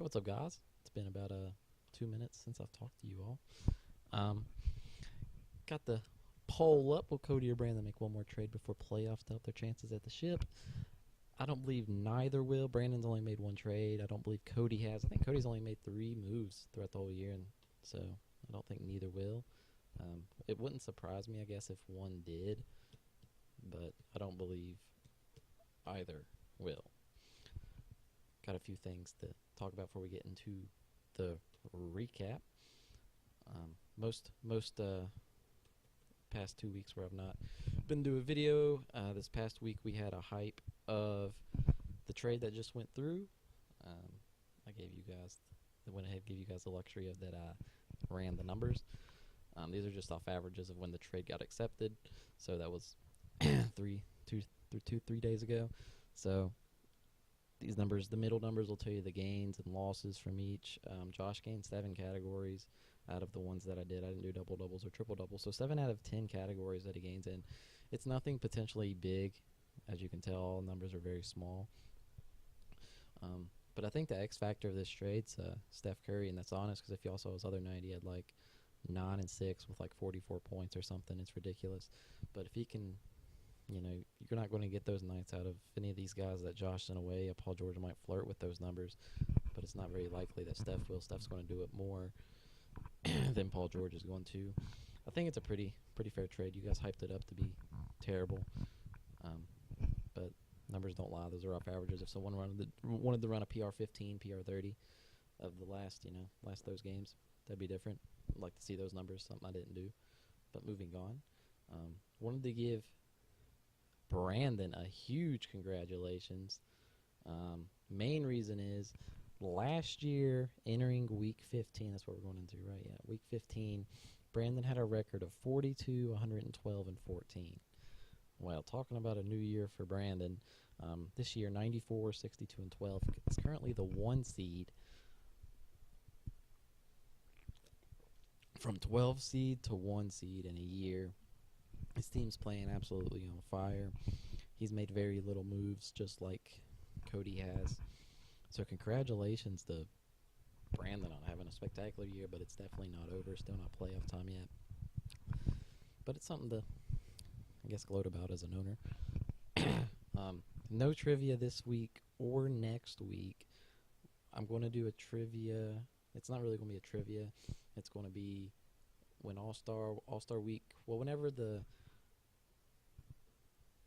what's up, guys? It's been about 2 minutes since I've talked to you all. Um, got the poll up. Will Cody or Brandon make one more trade before playoffs to help their chances at the ship? I don't believe neither will. Brandon's only made one trade. I don't believe Cody has. I think Cody's only made 3 moves throughout the whole year, and so I don't think neither will. It wouldn't surprise me, I guess, if one did, but I don't believe either will. Got a few things to talk about before we get into the recap. Most past 2 weeks where I've not been to a video. This past week we had a hype of the trade that just went through. I went ahead and gave you guys the luxury of that. I ran the numbers. These are just off averages of when the trade got accepted. So that was 3 days ago. So these numbers, the middle numbers will tell you the gains and losses from each. Josh gained 7 categories out of the ones that I did. I didn't do double doubles or triple doubles. So 7 out of 10 categories that he gains in. It's nothing potentially big. As you can tell, all numbers are very small. But I think the X factor of this trade's Steph Curry, and that's honest because if y'all saw his other night, he had like 9 and 6 with like 44 points or something. It's ridiculous. But if he can, you're not going to get those nights out of any of these guys that Josh sent away. Paul George might flirt with those numbers, but it's not very likely that Steph will. Steph's going to do it more than Paul George is going to. I think it's a pretty fair trade. You guys hyped it up to be terrible, but numbers don't lie. Those are off averages. If someone wanted to run a PR 15, PR 30 of the last those games, that'd be different. I'd like to see those numbers. Something I didn't do. But moving on, wanted to give Brandon a huge congratulations. Main reason is last year, entering week 15, that's what we're going into, right? Yeah, week 15, Brandon had a record of 42, 112, and 14. Well, talking about a new year for Brandon, this year 94, 62, and 12. It's currently the 1 seed. From 12 seed to 1 seed in a year. His team's playing absolutely on fire. He's made very little moves, just like Cody has. So congratulations to Brandon on having a spectacular year, but it's definitely not over. Still not playoff time yet. But it's something to, I guess, gloat about as an owner. No trivia this week or next week. I'm going to do a trivia. It's not really going to be a trivia. It's going to be when All-Star Week. Well, whenever the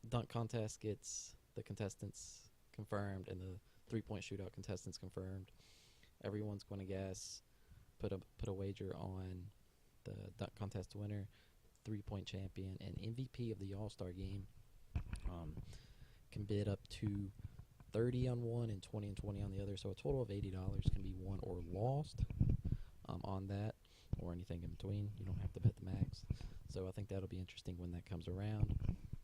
dunk contest gets the contestants confirmed and the three-point shootout contestants confirmed, everyone's going to guess, put a wager on the dunk contest winner, three-point champion, and MVP of the All-Star game. Can bid up to 30 on one and 20 and 20 on the other, so a total of $80 can be won or lost on that, or anything in between. You don't have to bet the max. So I think that'll be interesting when that comes around.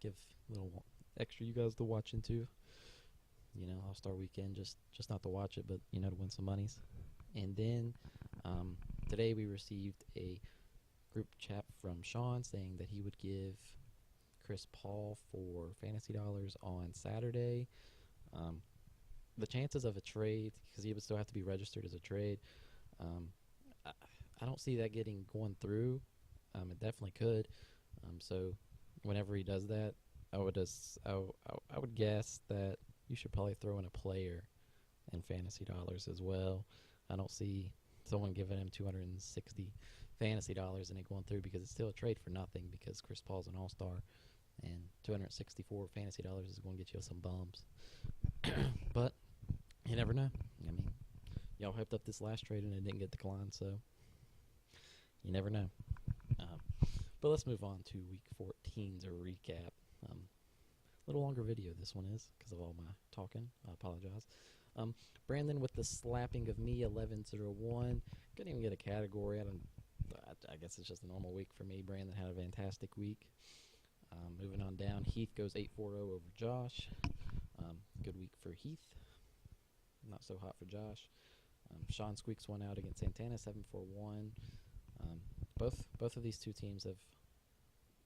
Give a little extra you guys to watch into. All-Star Weekend, just not to watch it, but to win some monies. And then today we received a group chat from Sean saying that he would give Chris Paul for fantasy dollars on Saturday. The chances of a trade, because he would still have to be registered as a trade, I don't see that going through. It definitely could. So whenever he does that, I would guess that you should probably throw in a player in fantasy dollars as well. I don't see someone giving him 260 fantasy dollars and it going through, because it's still a trade for nothing, because Chris Paul's an all-star and 264 fantasy dollars is going to get you some bums. But you never know. I mean, y'all hyped up this last trade and it didn't get declined, so you never know. But let's move on to week 14's recap. A little longer video this one is because of all my talking. I apologize. Brandon with the slapping of me, 11-0-1. Couldn't even get a category. I guess it's just a normal week for me. Brandon had a fantastic week. Moving on down, Heath goes 8-4-0 over Josh. Good week for Heath. Not so hot for Josh. Sean squeaks one out against Santana, 7-4-1. Both of these two teams have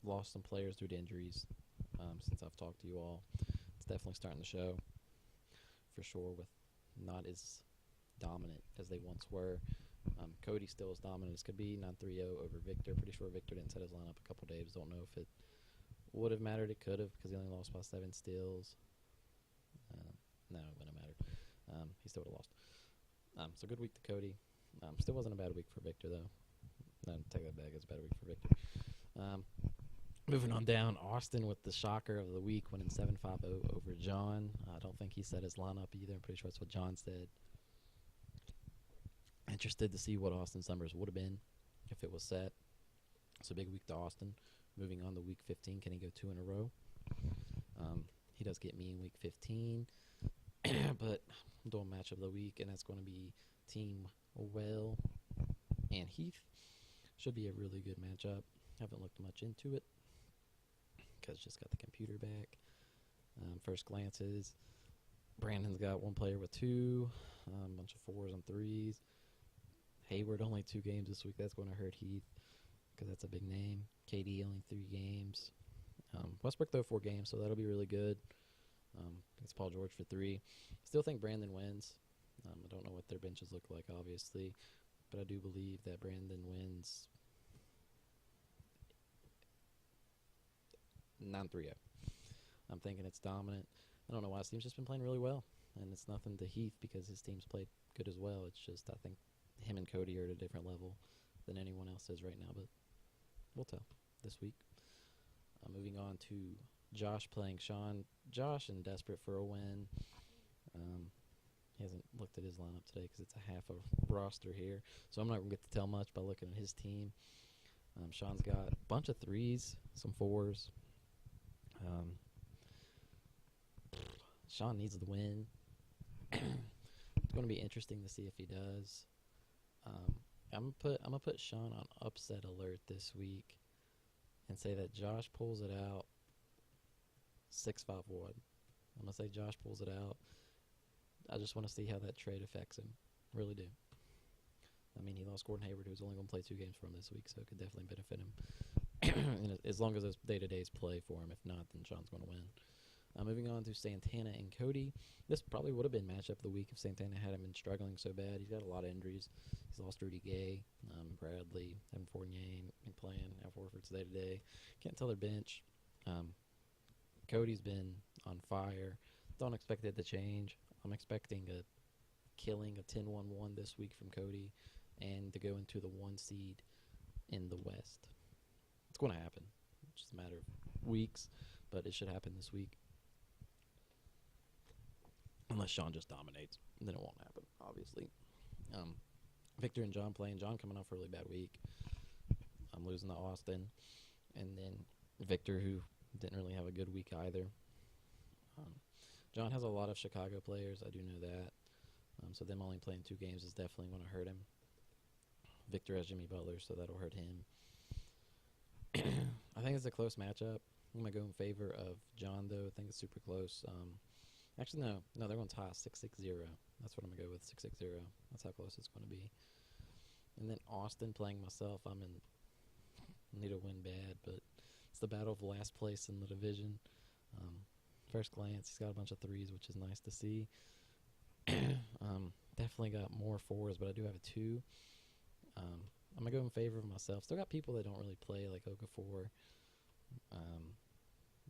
lost some players due to injuries since I've talked to you all. It's definitely starting to show, for sure, with not as dominant as they once were. Cody still as dominant as could be, 9-3-0 over Victor. Pretty sure Victor didn't set his lineup a couple days. Don't know if it would have mattered. It could have because he only lost by 7 steals. No, it wouldn't have mattered. He still would have lost. So good week to Cody. Still wasn't a bad week for Victor, though. No, take that back. It's a bad week for Victor. Moving on down, Austin with the shocker of the week, winning 7-5-0 over John. I don't think he set his lineup either. I'm pretty sure that's what John said. Interested to see what Austin's numbers would have been if it was set. It's a big week to Austin. Moving on to week 15, can he go 2 in a row? He does get me in week 15, but I'm doing match of the week, and that's going to be Team Well and Heath. Should be a really good matchup. Haven't looked much into it because just got the computer back. First glances, Brandon's got one player with 2, a bunch of 4s and 3s. Hayward only 2 games this week. That's going to hurt Heath because that's a big name. KD only 3 games. Westbrook, though, 4 games, so that'll be really good. It's Paul George for 3. Still think Brandon wins. I don't know what their benches look like, obviously, but I do believe that Brandon wins 9-3-0. I'm thinking it's dominant. I don't know why his team's just been playing really well, and it's nothing to Heath because his team's played good as well. It's just I think him and Cody are at a different level than anyone else is right now, but we'll tell this week. Moving on to Josh playing Sean. Josh in desperate for a win. He hasn't looked at his lineup today because it's a half a roster here, so I'm not going to get to tell much by looking at his team. Sean's got a bunch of 3s, some 4s. Sean needs the win. It's going to be interesting to see if he does. I'm gonna put Sean on upset alert this week and say that Josh pulls it out 6-5-1. I'm gonna say Josh pulls it out. I just want to see how that trade affects him. Really do. I mean, he lost Gordon Hayward, who's only going to play 2 games for him this week, so it could definitely benefit him. And as long as those day-to-days play for him. If not, then Sean's going to win. Moving on to Santana and Cody. This probably would have been matchup of the week if Santana hadn't been struggling so bad. He's got a lot of injuries. He's lost Rudy Gay, Bradley, Evan Fournier been playing. Al Horford's day-to-day. Can't tell their bench. Cody's been on fire. Don't expect it to change. I'm expecting a killing, a 10-1-1 this week from Cody, and to go into the 1 seed in the West. It's going to happen. It's just a matter of weeks, but it should happen this week. Unless Sean just dominates, then it won't happen, obviously. Victor and John playing. John coming off a really bad week. I'm losing to Austin. And then Victor, who didn't really have a good week either. John has a lot of Chicago players. I do know that. So them only playing 2 games is definitely going to hurt him. Victor has Jimmy Butler, so that'll hurt him. I think it's a close matchup. I'm going to go in favor of John, though. I think it's super close. Actually, no, they're going to tie 6-6-0. That's what I'm going to go with, 6-6-0. That's how close it's going to be. And then Austin playing myself. I need a win bad, but it's the battle of last place in the division. First glance, he's got a bunch of 3s, which is nice to see. Definitely got more 4s, but I do have a 2. I'm going to go in favor of myself. Still got people that don't really play, like Okafor.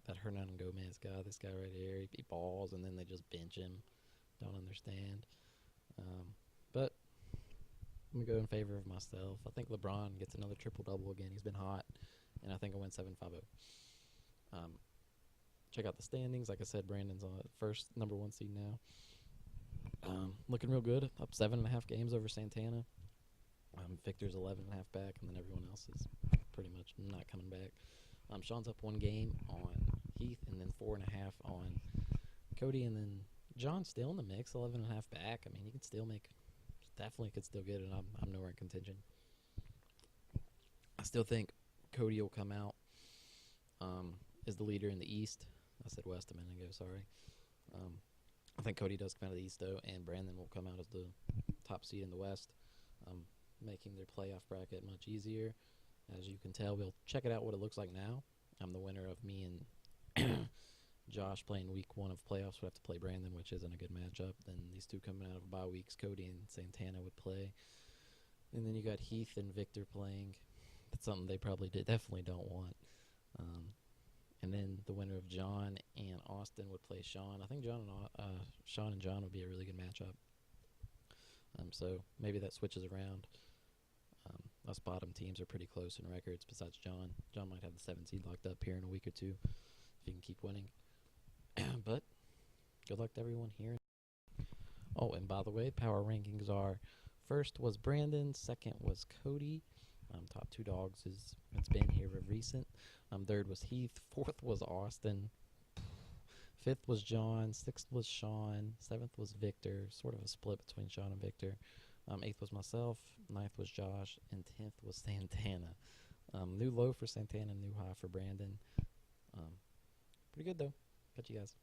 That Hernan Gomez guy, this guy right here, he balls, and then they just bench him. Don't understand. But I'm going to go in favor of myself. I think LeBron gets another triple-double again. He's been hot, and I think I'll win 7-5-0. Check out the standings. Like I said, Brandon's on first number 1 seed now. Looking real good. Up 7.5 games over Santana. Victor's 11.5 back, and then everyone else is pretty much not coming back. Sean's up 1 game on Heath, and then 4.5 on Cody, and then John's still in the mix, 11.5 back. I mean, he could still definitely could still get it. I'm nowhere in contention. I still think Cody will come out as the leader in the East. I said West a minute ago, sorry. I think Cody does come out of the East, though, and Brandon will come out as the top seed in the West, making their playoff bracket much easier. As you can tell, we'll check it out what it looks like now. I'm the winner of me and Josh playing week 1 of playoffs would have to play Brandon, which isn't a good matchup. Then these two coming out of bye weeks, Cody and Santana would play. And then you got Heath and Victor playing. That's something they probably definitely don't want. And then the winner of John and Austin would play Sean. I think Sean and John would be a really good matchup. So maybe that switches around. Us bottom teams are pretty close in records besides John. John might have the 7 seed locked up here in a week or two if he can keep winning. But good luck to everyone here. Oh, and by the way, power rankings are: first was Brandon, second was Cody. Top 2 dogs it's been here of recent. Third was Heath, fourth was Austin, fifth was John, sixth was Sean, seventh was Victor, sort of a split between Sean and Victor. Eighth was myself, ninth was Josh, and 10th was Santana. New low for Santana, new high for Brandon. Pretty good though. Catch you guys.